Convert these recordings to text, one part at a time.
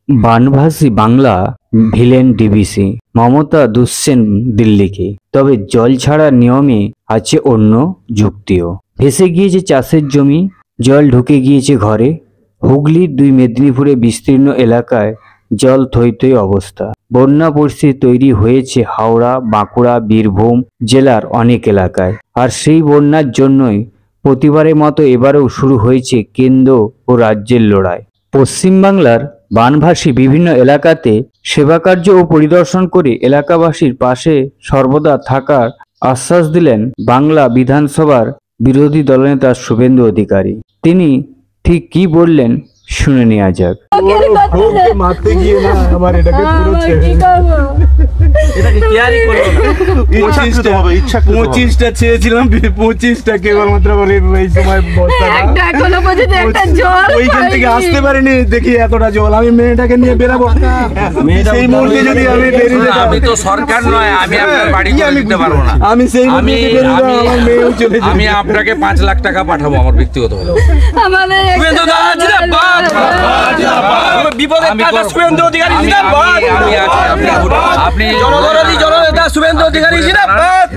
বানভাসী Bangla villain DBC, Mamata দুষছেন দিল্লিকে। তবে জল ছাড়ার নিয়মে আছে অন্য যুক্তিও। ভেসে গিয়েছে চাষের জমি, জল ঢুকে গিয়েছে ঘরে। হুগলির দুই মেদিনীপুরে বিস্তীর্ণ এলাকায় জল থই থই অবস্থা। বন্যা পরিস্থিতি তৈরি হয়েছে হাওড়া, বাঁকুড়া, বীরভূম জেলার অনেক এলাকায়। আর সেই বন্যার জন্যই প্রতিবারের মতো এবারেও শুরু হয়েছে কেন্দ্র ও রাজ্যের লড়াই। পশ্চিমবাংলার বানভাসী বিভিন্ন এলাকাতে সেবা কার্য ও পরিদর্শন করে এলাকাবাসীর পাশে সর্বদা থাকার আশ্বাস দিলেন বাংলা বিধানসভার বিরোধী দলনেতা শুভেন্দু অধিকারী। তিনি ঠিক কি বললেন শুনে নেওয়া যাক। মারতে গিয়ে না আমার এটাকে পুরো ছেড়ে এটাকে কেয়ারই করলো না। 25টা চেয়েছিলাম, 25টা কেবলমাত্র বলে এই সময় বস্তা একটা এখনো পর্যন্ত একটা জল ওইখান থেকে আসতে পারিনি। দেখি এতটা জল, আমি মেয়েটাকে নিয়ে বেরাবো। সেই মুহূর্তে যদি আমি বেরিয়ে যেতাম, আমি তো সরকার নয়, আমি আপনার বাড়ি করে দিতে পারবো না। আমি সেই মুহূর্তে বেরিয়ে যেতাম, আমার মেয়েও চলে যেত। আমি আপনাকে 5 লাখ টাকা পাঠাবো আমার ব্যক্তিগত ভাবে। আপনি জনদরদি জননেতা শুভেন্দু অধিকারী জিন্দাবাদ।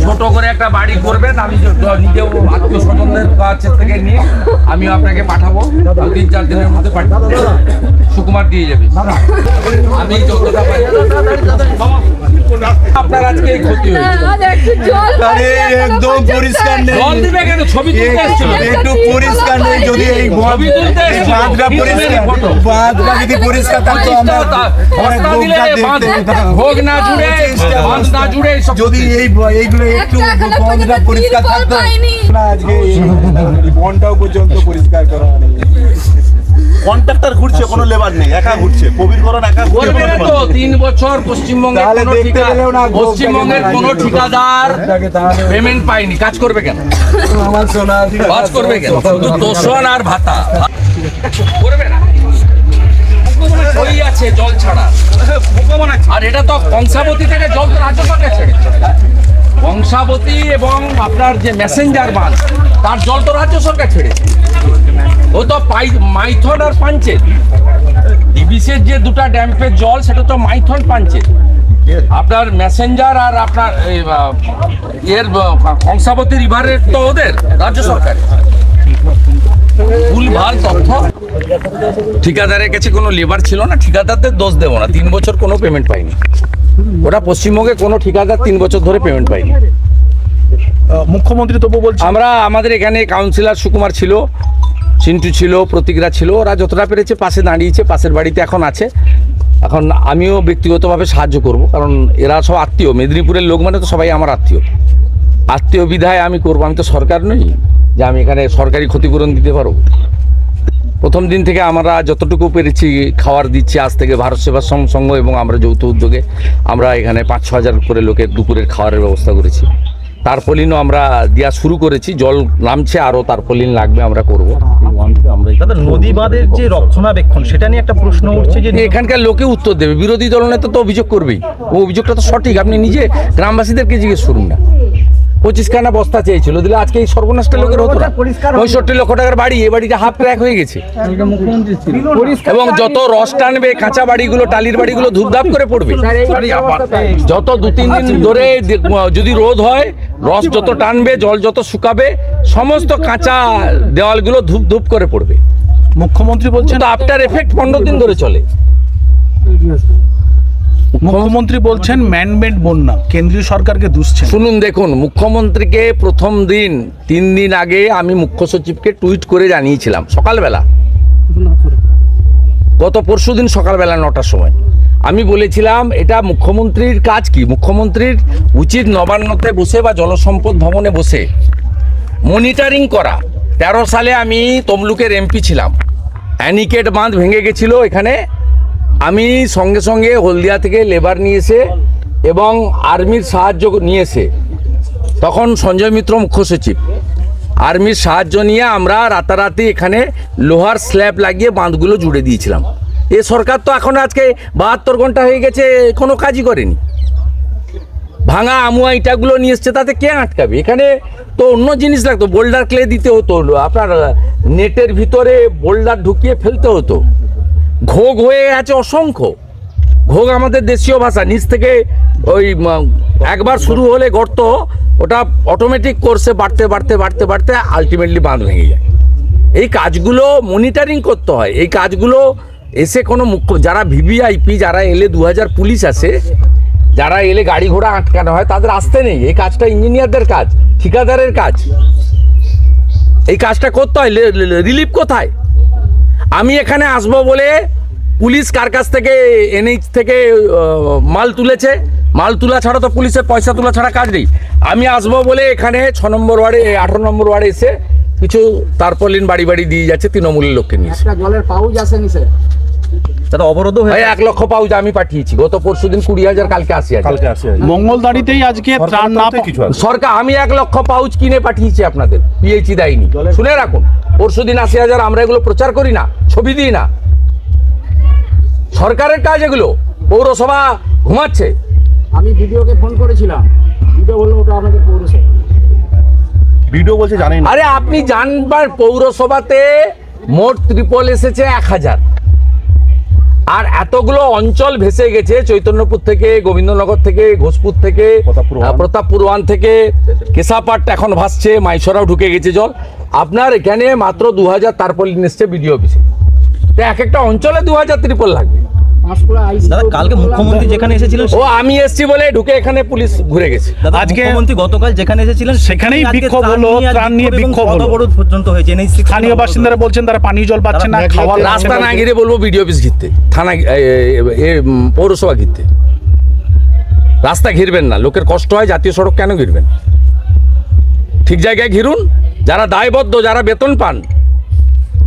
ছোট করে একটা বাড়ি করবেন, আমি নিজেও আত্মীয় স্বজনদের কাছ থেকে নিয়ে আমিও আপনাকে পাঠাবো। 3-4 দিনের মধ্যে পাঠাবো, সুকুমার দিয়ে যাবে। আমি যতটা পাই আপনার আজকে ক্ষতি হয়েছে। একদম পরিষ্কার নেই, জল দিবে কেন? ছবি তুলতে এসেছিল, একটু পরিষ্কার নেই। যদি এই বাঁধটা পরিষ্কার থাকতো, ভোগ না জুড়ে বাঁধ না জুড়ে যদি এইগুলো একটু বাঁধটা পরিষ্কার থাকতো না, আজকে বনটাও পর্যন্ত পরিষ্কার করা নেই। কন্ট্রাক্টর ঘুরছে, কোনো লেবার নেই, একা ঘুরছে। প্রবীরকরণ একা করবে না তো। 3 বছর পশ্চিমবঙ্গের কোনো ঠিকাদার পেমেন্ট পায়নি, কাজ করবে কেন? কাজ করবে কেন? শুধু তোষণ আর ভাতা করবে না। ওই আছে জল ছাড়া, আর এটা তো কংসাবতী থেকে জল তো রাজ্য সরকার ছেড়েছে। কংসাবতী এবং আপনার যে মেসেঞ্জার বাঁধ, তার জল তো রাজ্য সরকার ছেড়েছে। ও তো মাইথন আর পাঞ্চেত, ডিবিসির যে দুটা ড্যাম্পের জল সেটা তো মাইথন পাঞ্চেত। আপনার মেসেঞ্জার আর আপনার এর কংসাবতী রিভারের তো ওদের রাজ্য সরকারের। ভুলভাল তথ্য। ঠিকাদারের কাছে কোনো লেবার ছিল না, ঠিকাদারদের দোষ দেবো না। 3 বছর কোনো পেমেন্ট পাইনি। ওটা পশ্চিমবঙ্গে কোনো ঠিকাদার 3 বছর ধরে পেমেন্ট পাইনি। মুখ্যমন্ত্রী তবু বলছে, আমরা আমাদের এখানে কাউন্সিলর সুকুমার ছিল, চিন্টু ছিল, প্রতীকরা ছিল, ওরা যতটা পেরেছে পাশে দাঁড়িয়েছে, পাশের বাড়িতে এখন আছে। এখন আমিও ব্যক্তিগতভাবে সাহায্য করব, কারণ এরা সব আত্মীয়। মেদিনীপুরের লোক মানে তো সবাই আমার আত্মীয় বিধায় আমি করবো। আমি তো সরকার নই যে আমি এখানে সরকারি ক্ষতিপূরণ দিতে পারবো। প্রথম দিন থেকে আমরা যতটুকু পেরেছি খাবার দিচ্ছি। আজ থেকে ভারত সেবাশ্রম সংঘ এবং আমরা যৌথ উদ্যোগে আমরা এখানে 5-6 হাজার করে লোকের দুপুরের খাবারের ব্যবস্থা করেছি। তারপলিনও আমরা দেওয়া শুরু করেছি, জল নামছে, আরও তারপলিন লাগবে, আমরা করবো। নদী বাঁধের যে রক্ষণাবেক্ষণ, সেটা নিয়ে একটা প্রশ্ন উঠছে যে এখানকার লোকে উত্তর দেবে। বিরোধী দলনেতা তো অভিযোগ করবেই, ও অভিযোগটা তো সঠিক। আপনি নিজে গ্রামবাসীদেরকে জিজ্ঞেস করুন না। 25খানা বস্তা চেয়েছিল, দিলে আজকে এই সর্বনাশটা লোকের হতো না। 65 লক্ষ টাকার বাড়ি, এই বাড়িটা হাফ ট্র্যাক হয়ে গেছে। এবং যত রস টানবে কাঁচা বাড়িগুলো, টালির বাড়িগুলো ধূপধাপ করে পড়বে। যত 2-3 দিন ধরে যদি রোদ হয়, রস যত টানবে, জল যত শুকাবে, সমস্ত কাঁচা দেওয়ালগুলো ধূপ ধূপ করে পড়বে। মুখ্যমন্ত্রী বলছেন আফটার এফেক্ট 15 দিন ধরে চলে। মুখ্যমন্ত্রী বলছেন ম্যানমেড বন্যা, কেন্দ্রীয় সরকারকে দুষছেন। শুনুন, দেখুন, মুখ্যমন্ত্রীকে প্রথম দিন 3 দিন আগে আমি মুখ্য সচিবকে টুইট করে জানিয়েছিলাম সকালবেলা, গত পরশুদিন সকালবেলা 9টার সময়। আমি বলেছিলাম এটা মুখ্যমন্ত্রীর কাজ কি? মুখ্যমন্ত্রীর উচিত নবান্নতে বসে বা জলসম্পদ ভবনে বসে মনিটরিং করা। 13 সালে আমি তমলুকের এমপি ছিলাম, অ্যানিকেট বাঁধ ভেঙে গেছিল এখানে। আমি সঙ্গে সঙ্গে হলদিয়া থেকে লেবার নিয়ে এসে এবং আর্মির সাহায্য নিয়ে এসে, তখন সঞ্জয় মিত্র মুখ্য সচিব, আর্মির সাহায্য নিয়ে আমরা রাতারাতি এখানে লোহার স্ল্যাব লাগিয়ে বাঁধগুলো জুড়ে দিয়েছিলাম। এ সরকার তো এখন আজকে 72 ঘন্টা হয়ে গেছে, কোনো কাজই করেনি। ভাঙা আমুয়া ইটাগুলো নিয়ে এসছে, তাতে কে আটকাবে? এখানে তো অন্য জিনিস লাগতো, বোল্ডার ক্লে দিতে হতো, আপনার নেটের ভিতরে বোল্ডার ঢুকিয়ে ফেলতে হতো। ঘোগ হয়ে আছে অসংখ্য। ঘোগ আমাদের দেশীয় ভাষা, নিচ থেকে ওই একবার শুরু হলে গর্ত, ওটা অটোমেটিক কোর্সে বাড়তে বাড়তে বাড়তে বাড়তে আলটিমেটলি বাঁধ ভেঙে যায়। এই কাজগুলো মনিটরিং করতে হয়। এই কাজগুলো এসে কোনো মুখ্য, যারা ভিভিআইপি, যারা এলে 2000 পুলিশ আসে, যারা এলে গাড়ি ঘোড়া আটকানো হয়, তাদের আসতে নেই। এই কাজটা ইঞ্জিনিয়ারদের কাজ, ঠিকাদারের কাজ। এই কাজটা করতে হয়। রিলিফ কোথায়? আমি এখানে আসবো বলে পুলিশ কার কাছ থেকে, এনএইচ থেকে মাল তুলেছে, মাল তোলা ছাড়া তো পুলিশের পয়সা তোলা ছাড়া কাজ নেই। আমি আসবো বলে এখানে 6 নম্বর ওয়ার্ডে, 18 নম্বর ওয়ার্ডে এসে কিছু তারপলিন বাড়ি বাড়ি দিয়ে যাচ্ছে তৃণমূলের লোককে নিয়ে। জলের পাউচ আসেনি স্যার, তারা অবরোধ হয়ে 1 লক্ষ পাউচ আমি পাঠিয়েছি। গত পরশুদিন 20,000, কালকে 80,000। মঙ্গলদাড়িতেই আজকে ত্রাণ না কিছু সরকার, আমি 1 লক্ষ পাউচ কিনে পাঠিয়েছি আপনাদের, পিএইচই দেয়নি। শুনে রাখুন, পরশুদিন 80,000। আমরা এগুলো প্রচার করি না, ছবি দিই না। সরকারের কাজ এগুলো। পৌরসভা ঘুমাচ্ছে। আমি ভিডিওকে ফোন করেছিলাম, ভিডিও বললো ওটা আমাদের পৌরসভা। ভিডিও বলছে জানেন। আরে আপনি জানবার, পৌরসভাতে মোট ত্রিপল এসেছে 1000। আর এতগুলো অঞ্চল ভেসে গেছে, চৈতন্যপুর থেকে, গোবিন্দনগর থেকে, ঘোষপুর থেকে, প্রতাপপুর 1 থেকে, কেশাপাট এখন ভাসছে, মাইসরাও ঢুকে গেছে জল। আপনার এখানে মাত্র 2000 তারপলিন এসছে বিডিও অফিসে। তো এক একটা অঞ্চলে 2000 ত্রিপল লাগবে। দাদা কালকে মুখ্যমন্ত্রী যেখানে এসেছিলেন, ও আমি এসছি বলে ঢুকে এখানে পুলিশ ঘুরে গেছে। আজকে মুখ্যমন্ত্রী গতকাল যেখানে এসেছিলেন সেখানেই বিক্ষোভ হলো, ত্রাণ নিয়ে বিক্ষোভ হলো, অবরোধ পর্যন্ত হয়েছে। স্থানীয় বাসিন্দারা বলছেন তারা পানীয় জল পাচ্ছে না, খাওয়ার রাস্তা না ঘিরে বলবো বিডিও অফিস ঘিরতে, থানা পৌরসভা ঘিরতে। রাস্তা ঘিরবেন না, লোকের কষ্ট হয়, জাতীয় সড়ক কেন ঘিরবেন? ঠিক জায়গায় ঘিরুন। যারা দায়বদ্ধ, যারা বেতন পান,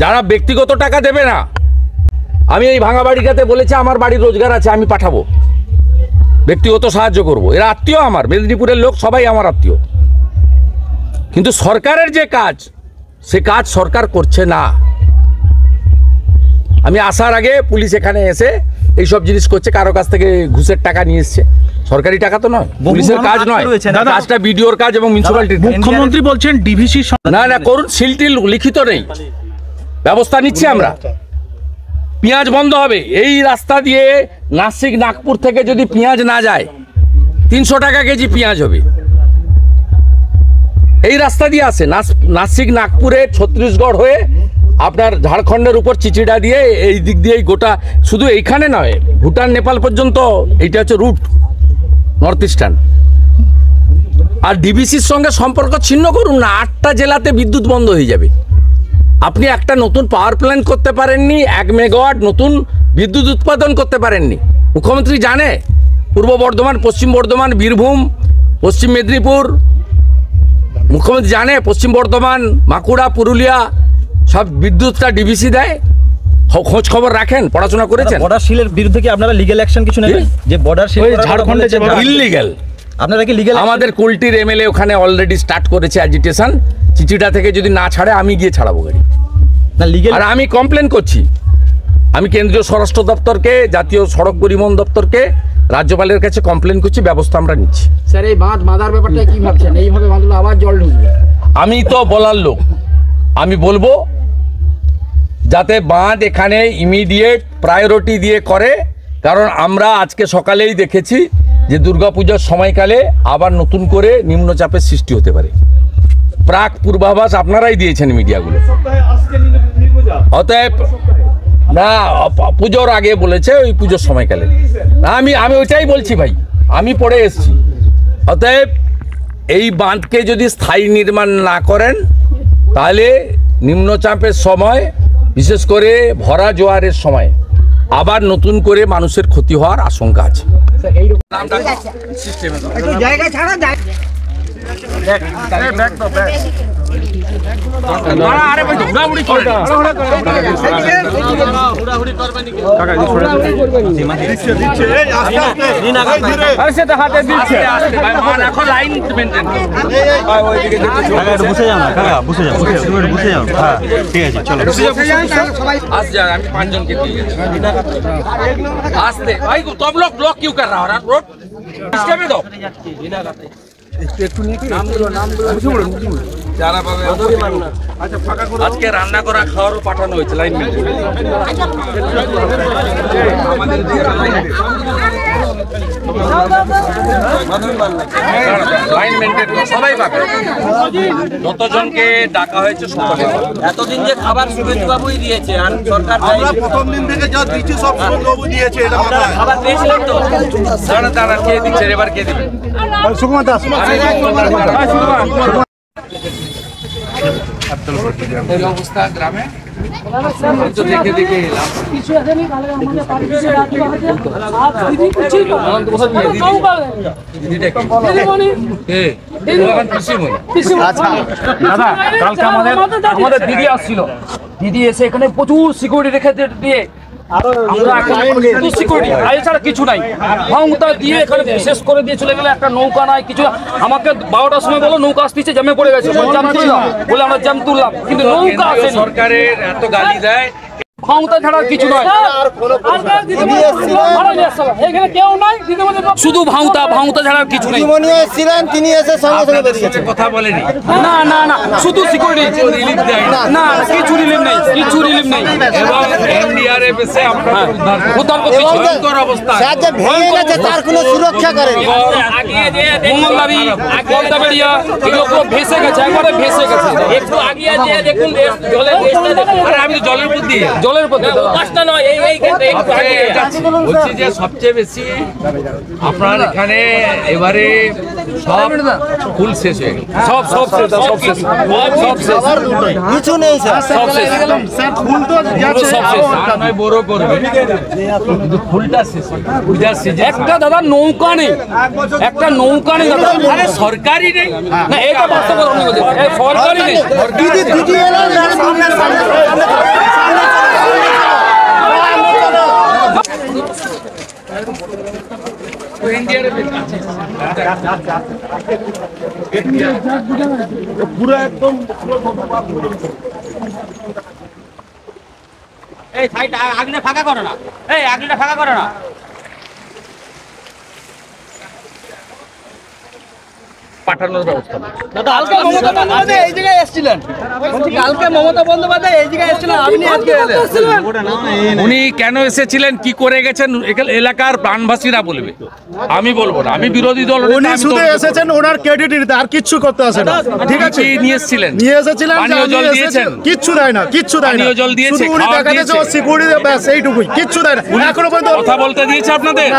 যারা ব্যক্তিগত টাকা দেবে না। আমি এই ভাঙা বাড়িটাতে বলেছি আমার বাড়ির রোজগার আছে, আমি পাঠাবো, ব্যক্তিগত সাহায্য করব। এরা আত্মীয় আমার, মেদিনীপুরের লোক সবাই আমার আত্মীয়। কিন্তু সরকারের যে কাজ, সে কাজ সরকার করছে না। আমি আসার আগে পুলিশ এখানে এসে এইসব জিনিস করছে, কারো কাছ থেকে ঘুষের টাকা নিয়ে এসছে। সরকারি টাকা তো নয়, পুলিশের কাজ নয়, কাজটা বিডিওর কাজ এবং মিউনিসিপ্যালিটির। মুখ্যমন্ত্রী বলছেন ডিভিসি না না করুন, সিলটিল লিখিত নেই, ব্যবস্থা নিচ্ছি আমরা। পেঁয়াজ বন্ধ হবে। এই রাস্তা দিয়ে নাসিক নাগপুর থেকে যদি পেঁয়াজ না যায়, 300 টাকা কেজি পেঁয়াজ হবে। এই রাস্তা দিয়ে আসে নাসিক নাগপুরে, ছত্তিশগড় হয়ে আপনার ঝাড়খণ্ডের উপর চিচিড়া দিয়ে এই দিক দিয়ে গোটা, শুধু এইখানে নয়, ভুটান নেপাল পর্যন্ত এইটা হচ্ছে রুট, নর্থ ইস্টার্ন। আর ডিবিসির সঙ্গে সম্পর্ক ছিন্ন করুন না, 8টা জেলাতে বিদ্যুৎ বন্ধ হয়ে যাবে। আপনি একটা নতুন পাওয়ার প্ল্যান্ট করতে পারেননি, 1 মেগাওয়াট নতুন বিদ্যুৎ উৎপাদন করতে পারেননি। মুখ্যমন্ত্রী জানে পূর্ব বর্ধমান, পশ্চিম বর্ধমান, বীরভূম, পশ্চিম মেদিনীপুর, মুখ্যমন্ত্রী জানে পশ্চিম বর্ধমান, বাঁকুড়া, পুরুলিয়া সব বিদ্যুৎটা ডিবিসি দেয়। খোঁজ খবর রাখেন, পড়াশোনা করেছেন। বর্ডার সিলের বিরুদ্ধে কি আপনারা লিগ্যাল অ্যাকশন কিছু নেবেন? যে বর্ডার সিল ঝাড়খণ্ডে ইললিগ্যাল, আপনারা কি লিগ্যাল? আমাদের কুলটির এমএলএ ওখানে অলরেডি স্টার্ট করেছে অ্যাজিটেশন। চিচিটা থেকে যদি না ছাড়ে আমি গিয়ে ছাড়াবো গাড়ি। না লিগ্যাল, আর আমি কমপ্লেন করছি। আমি কেন্দ্রীয় স্বরাষ্ট্র দপ্তরকে, জাতীয় সড়ক পরিবহন দপ্তরকে, রাজ্যপালের কাছে কমপ্লেন করছি, ব্যবস্থা আমরা নিচ্ছি। স্যার এই বাঁধার ব্যাপারটা কি ভাবছেন? এইভাবে বাঁধলে আবার জল ঢুকবে। আমি তো বলার লোক, আমি বলবো যাতে বাঁধ এখানে ইমিডিয়েট প্রায়োরিটি দিয়ে করে। কারণ আমরা আজকে সকালেই দেখেছি যে দুর্গাপূজার সময়কালে আবার নতুন করে নিম্নচাপের সৃষ্টি হতে পারে। প্রাক পূর্বাভাস আপনারাই দিয়েছেন মিডিয়াগুলো। অতএব না, পুজোর আগে বলেছে ওই পুজোর সময়কালে। না আমি ওইটাই বলছি ভাই, আমি পড়ে এসছি। অতএব এই বাঁধকে যদি স্থায়ী নির্মাণ না করেন, তাহলে নিম্নচাপের সময়, বিশেষ করে ভরা জোয়ারের সময় আবার নতুন করে মানুষের ক্ষতি হওয়ার আশঙ্কা আছে। আমি 5 जनকে দিয়ে আসতে भाई तुम लोग ब्लॉक क्यों कर रहा हो रोड? সিস্টেমে দাও যারা পাবে আজকে রান্না করা খাওয়ারও পাঠানো হয়েছে লাইন মেনটেন সবাই পাবে যতজনকে ডাকা হয়েছে এতদিন যে খাবার শুভেন্দুবাবুই দিয়েছে আর সরকার আমরা প্রথম দিন থেকে যা দিচ্ছি সব শুভেন্দুবাবু দিয়েছে, এটা মাথায়। খাবার পেয়েছিলেন তো? দাঁড়া কে দিচ্ছে এবার কে দিবে সুকুমার দাস এই অবস্থা গ্রামে তো দেখে দেখে এলাম দাদা কালকে আমাদের দিদি আসছিল, দিদি এসে এখানে প্রচুর সিকিউরিটি রেখে দিয়ে আমরা এখন সিকিউরিটি এছাড়া কিছু নাই, ভাঙতা দিয়ে এখানে শেষ করে দিয়ে চলে গেলে। একটা নৌকা নাই কিছু, আমাকে 12টার সময় বলো নৌকা আসতেছে, জ্যামে পড়ে গেছে, জ্যাম তুললাম বলে আমরা জ্যাম তুললাম, কিন্তু নৌকা আসেনি। সরকারের এত গালি দেয়, ভাঙতা ছাড়া কিছু নয়, এখানে কেউ নাই, শুধু ভাঙতা ছাড়া কিছু নেই। তিনি এসে সঙ্গে সঙ্গে বেরিয়েছে, কথা বলেনি না না না, শুধু সিকিউরিটি রিলিফ দেয় না, কিছু রিলিফ নেই, কিছু রিলিফ নেই। এবং এনডিআরএফ এসে আপনাদের উদ্ধার করতে ভয়ঙ্কর অবস্থা ভেঙে গেছে তার কোনো সুরক্ষা করেনি। মঙ্গলদারি গলদাবেড়িয়া এগুলো পুরো ভেসে গেছে, একবারে ভেসে গেছে। একটু আগিয়ে যেয়ে দেখুন আরে আমি তো জলের উপর দিয়ে জলের প্রতি নয়, বলছি যে সবচেয়ে বেশি আপনার এখানে এবারে সব ফুল শেষ হয়ে গেল, সব সব শেষ, সব শেষ, সব শেষ, কিছু নেই স্যার, সব শেষ, ফুল তো পুরো সব শেষ। নয় বড় করবে কিন্তু ফুলটা শেষ পূজা সিজন একটা দাদা নৌকা নেই, একটা নৌকা নেই দাদা, আরে সরকারি নেই না এটা বাস্তব কথা বলছি, সরকারি নেই। দিদি এলেন পুরো একদম এই সাইড আগলে ফাঁকা করো না, এই আগলে ফাঁকা করো না। পাঠানোর ব্যবস্থা কালকে মমতা বন্দ্যোপাধ্যায় এই জায়গায় এসেছিলেন, কালকে মমতা বন্দ্যোপাধ্যায় এই জায়গায় এসেছিলেন, আপনি আজকে এলেন। উনি কেন এসেছিলেন কি করে গেছেন এলাকার প্রাণবাসীরা বলবে, আমি বলবো না, আমি বিরোধী দল উনি শুধু এসেছেন ওনার ক্রেডিট নিতে, আর কিচ্ছু করতে আসে না। ঠিক আছে, নিয়ে এসেছিলেন, নিয়ে এসেছিলেন, পানীয় জল দিয়েছেন, কিচ্ছু দেয় না, কিচ্ছু দেয় না, পানীয় জল দিয়েছে, শুধু উনি খাবার দেখা যাচ্ছে দিয়েছে। সিকিউরিটি ব্যাস এইটুকুই, কিচ্ছু দেয় না এখনো পর্যন্ত। কথা বলতে দিয়েছে আপনাদের,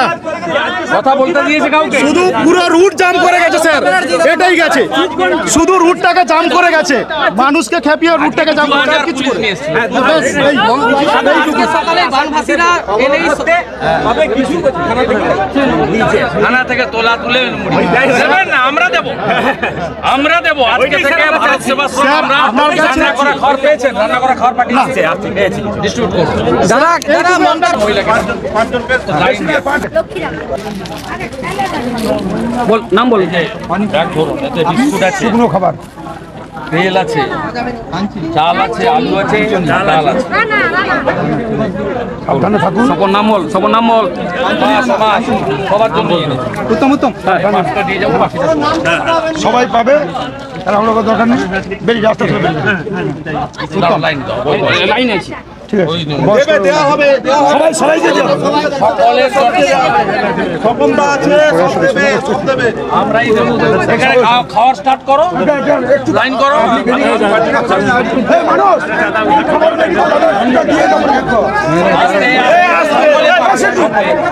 কথা বলতে দিয়েছে কাউকে? শুধু পুরো রুট জাম করে গেছে স্যার, এটাই গেছে, শুধু রুটটাকে জাম করে গেছে, মানুষকে খেপিয়ে রুটটাকে জাম করে গেছে, কিছু করে। ব্যাস, এই- সকালে বানভাসীরা এনেই থানা থেকে তোলা তুলে দেবেন না, আমরা দেবো, আমরা দেবো। আজকে থেকে ভারত সেবাশ্রম আমরা রান্না করা খাবার পেয়েছেন, রান্না করা খাবার পাঠিয়েছে, ডিস্ট্রিবিউট করবো। বল নাম বল। বিস্কুট আছে, শুকনো খাবার, তেল আছে, চাল আছে, আলু আছে, ডাল আছে। সবার নাম বল, সবার নাম বল। সবার জন্য উত্তম উত্তম পাঁচটা দিয়ে যাবো, বাকিটা সবাই পাবে, আর আমরা দরকার নেই, বেরিয়ে রাস্তা থেকে দাও, লাইন দাও, বল, বল। লাইন আছে, দেবে, দেওয়া হবে, সবাই সবাইকে দিও। সকলের জন্য স্বপনদা আছে, সব দেবে, সব দেবে। আমরাই দেবো। এখানে খাওয়ার স্টার্ট করো, লাইন করো।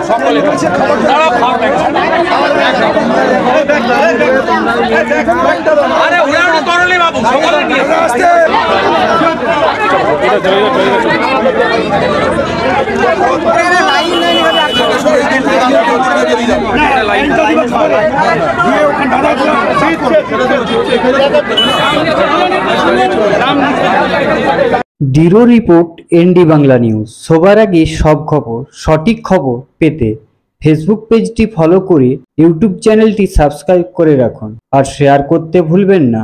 সকলে দাঁড়াও, খাওয়ার ব্যাগ। আরে উড়াউড়ি করলে বাবু, সকলে নিয়ে bureau report ND Bangla news. সবার আগে সব খবর, সঠিক খবর পেতে ফেসবুক পেজটি ফলো করে ইউটিউব চ্যানেলটি সাবস্ক্রাইব করে রাখুন আর শেয়ার করতে ভুলবেন না।